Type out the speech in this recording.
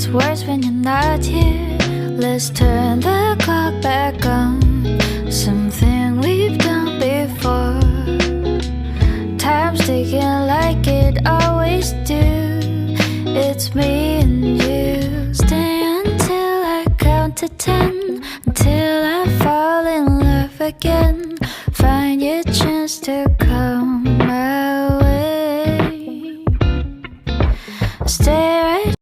It's worse when you're not here. Let's turn the clock back on. Something we've done before. Time's ticking like it always do. It's me and you. Stay until I count to 10. Until I fall in love again. Find your chance to come my way. Stay right